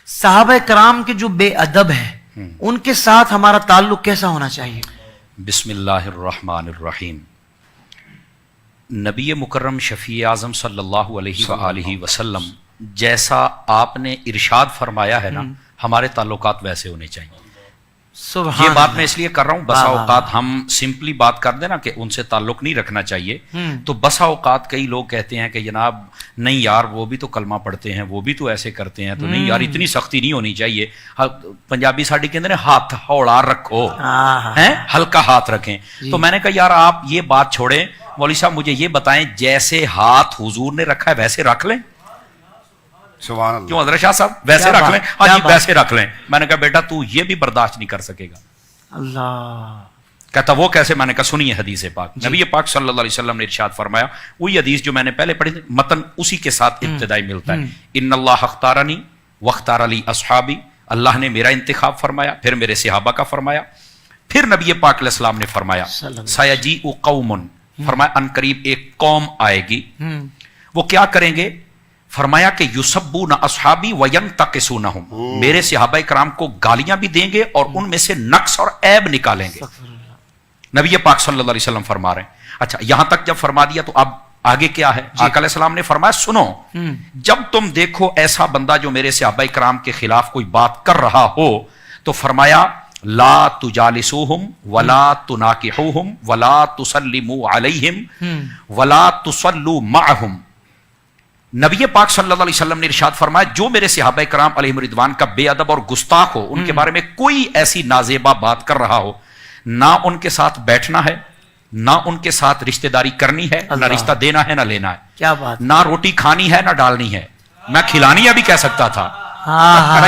صحابہ کرام کے جو بے ادب ہے ان کے ساتھ ہمارا تعلق کیسا ہونا چاہیے؟ بسم اللہ الرحمن الرحیم۔ نبی مکرم شفیع اعظم صلی اللہ علیہ وآلہ وسلم جیسا آپ نے ارشاد فرمایا ہے نا، ہمارے تعلقات ویسے ہونے چاہیے۔ سبحان یہ بات اللہ۔ میں اس لیے کر رہا ہوں، بسا اوقات ہم سمپلی بات کر دیں نا کہ ان سے تعلق نہیں رکھنا چاہیے، تو بسا اوقات کئی لوگ کہتے ہیں کہ جناب نہیں یار وہ بھی تو کلمہ پڑھتے ہیں، وہ بھی تو ایسے کرتے ہیں، تو نہیں یار اتنی سختی نہیں ہونی چاہیے۔ پنجابی ساڈی کہتے ہیں ہاتھ ہوڑا رکھو، ہیں ہلکا ہاتھ رکھیں۔ تو میں نے کہا یار آپ یہ بات چھوڑیں، مولوی صاحب مجھے یہ بتائیں جیسے ہاتھ حضور نے رکھا ہے ویسے رکھ لیں؟ سبحان اللہ۔ کیوں حضرت شاہ صاحب ویسے رکھ لیں؟ ہاں جی ویسے رکھ لیں۔ میں نے کہا بیٹا تو یہ بھی برداشت نہیں کر سکے گا۔ اللہ کہتا وہ کیسے؟ میں نے کہا سنیے حدیث پاک، نبی پاک صلی اللہ علیہ وسلم نے ارشاد فرمایا، وہی حدیث جو میں نے پہلے پڑھی تھی، متن اسی کے ساتھ ابتدائی ملتا ہے، ان اللہ اختارنی واختار لی اصحابی، اللہ نے میرا انتخاب فرمایا، پھر میرے صحابہ کا فرمایا، پھر نبی پاک علیہ السلام نے فرمایا سیجیء قوم، فرمایا ان قریب ایک قوم آئے گی، وہ کیا کریں گے؟ فرمایا کہ یسبون اصحابی وینتقصونہم، میرے صحابہ کرام کو گالیاں بھی دیں گے اور ان میں سے نقص اور عیب نکالیں گے۔ نبی پاک صلی اللہ علیہ وسلم فرما رہے ہیں۔ اچھا یہاں تک جب فرما دیا تو اب آگے کیا ہے؟ آقا علیہ السلام نے فرمایا سنو، جب تم دیکھو ایسا بندہ جو میرے صحابہ کرام کے خلاف کوئی بات کر رہا ہو تو فرمایا لا تجالسوہم ولا تناکحوہم ولا تسلموا علیہم ولا تصلوا معہم۔ نبی پاک صلی اللہ علیہ وسلم نے ارشاد فرمایا جو میرے صحابہ کرام علیہم رضوان کا بے ادب اور گستاخ ہو، ان کے بارے میں کوئی ایسی نازیبا بات کر رہا ہو، نہ ان کے ساتھ بیٹھنا ہے، نہ ان کے ساتھ رشتہ داری کرنی ہے، نہ رشتہ دینا ہے نہ لینا ہے، کیا بات، نہ روٹی کھانی ہے نہ ڈالنی ہے۔ میں کھلانی بھی کہہ سکتا تھا،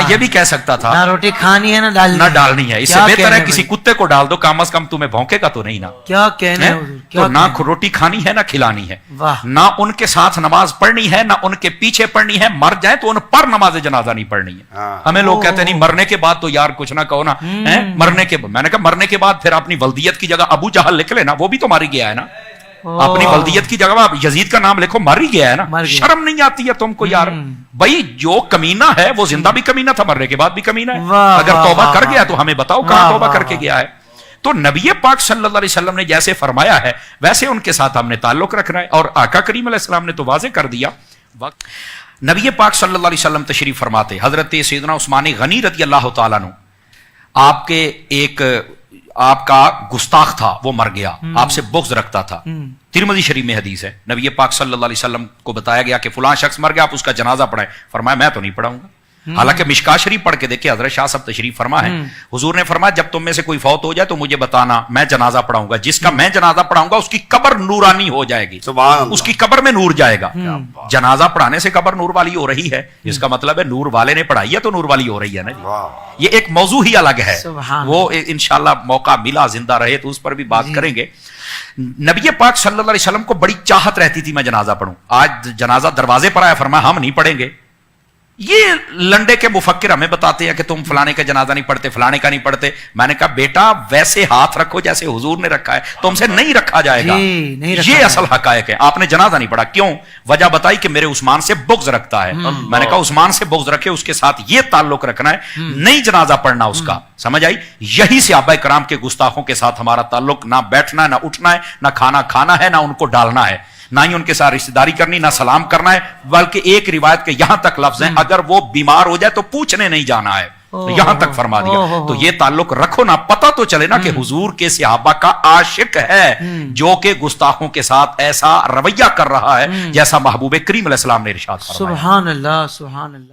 یہ بھی کہہ سکتا تھا نہ روٹی کھانی ہے نہ ڈالنی ہے۔ اس سے بہتر ہے کسی کتے کو ڈال دو، کم از کم تمہیں بھونکے گا تو نہیں نا۔ کیا کہنے تو نہ روٹی کھانی ہے نہ کھلانی ہے، نہ ان کے ساتھ نماز پڑھنی ہے نہ ان کے پیچھے پڑھنی ہے، مر جائیں تو ان پر نماز جنازہ نہیں پڑھنی ہے۔ ہمیں لوگ کہتے ہیں نہیں مرنے کے بعد تو یار کچھ نہ کہو نا، مرنے کے میں نے کہا مرنے کے بعد پھر اپنی ولدیت کی جگہ ابو جہل لکھ لینا، وہ بھی تو ماری گیا ہے نا۔ اپنی ولدیت کی جگہ آپ یزید کا نام لکھو، مر ہی گیا ہے نا۔ شرم نہیں آتی ہے تم کو یار؟ بھائی جو کمینہ ہے وہ زندہ بھی کمینہ تھا، مرنے کے بعد بھی کمینہ ہے۔ اگر توبہ کر گیا تو ہمیں بتاؤ کہاں توبہ کر کے گیا ہے۔ تو نبی پاک صلی اللہ علیہ وسلم نے جیسے فرمایا ہے ویسے ان کے ساتھ ہم نے تعلق رکھنا ہے، اور آقا کریم علیہ السلام نے تو واضح کر دیا۔ نبی پاک صلی اللہ علیہ وسلم تشریف فرماتے، حضرت سیدنا عثمان غنی رضی اللہ تعالیٰ عنہ آپ کے ایک آپ کا گستاخ تھا، وہ مر گیا، آپ سے بغض رکھتا تھا۔ ترمذی شریف میں حدیث ہے، نبی پاک صلی اللہ علیہ وسلم کو بتایا گیا کہ فلاں شخص مر گیا، آپ اس کا جنازہ پڑھائیں۔ فرمایا میں تو نہیں پڑھاؤں گا۔ حالانکہ مشکاۃ شریف پڑھ کے دیکھیں، حضرت شاہ صاحب تشریف فرما ہے، حضور نے فرمایا جب تم میں سے کوئی فوت ہو جائے تو مجھے بتانا، میں جنازہ پڑھاؤں گا، جس کا میں جنازہ پڑھاؤں گا اس کی قبر نورانی ہو جائے گی، اس کی قبر میں نور جائے گا۔ جنازہ پڑھانے سے قبر نور والی ہو رہی ہے، اس کا مطلب ہے نور والے نے پڑھائی ہے تو نور والی ہو رہی ہے نا جی۔ یہ ایک موضوع ہی الگ ہے، وہ انشاءاللہ موقع ملا زندہ رہے تو اس پر بھی بات کریں گے۔ نبی پاک صلی اللہ علیہ وسلم کو بڑی چاہت رہتی تھی میں جنازہ پڑھوں، آج جنازہ دروازے پر آیا، فرمایا ہم نہیں پڑھیں گے۔ یہ لنڈے کے مفکر ہمیں بتاتے ہیں کہ تم فلانے کا جنازہ نہیں پڑھتے، فلانے کا نہیں پڑھتے۔ میں نے کہا بیٹا ویسے ہاتھ رکھو جیسے حضور نے رکھا ہے، تم سے نہیں رکھا جائے گا، یہ اصل حقائق ہے۔ آپ نے جنازہ نہیں پڑھا، کیوں؟ وجہ بتائی کہ میرے عثمان سے بغض رکھتا ہے۔ میں نے کہا عثمان سے بغض رکھے، اس کے ساتھ یہ تعلق رکھنا ہے، نہیں جنازہ پڑھنا اس کا۔ سمجھ آئی؟ یہی صحابہ کرام کے گستاخوں کے ساتھ ہمارا تعلق، نہ بیٹھنا ہے نہ اٹھنا ہے، نہ کھانا کھانا ہے نہ ان کو ڈالنا ہے، نہ ہی ان کے ساتھ رشتہ داری کرنی، نہ سلام کرنا ہے، بلکہ ایک روایت کے یہاں تک لفظ ہیں اگر وہ بیمار ہو جائے تو پوچھنے نہیں جانا ہے، یہاں تک فرما دیا۔ تو یہ تعلق رکھو نا، پتہ تو چلے نا کہ حضور کے صحابہ کا عاشق ہے جو کہ گستاخوں کے ساتھ ایسا رویہ کر رہا ہے جیسا محبوب کریم علیہ السلام نے ارشاد فرمایا۔ سبحان اللہ، سبحان اللہ۔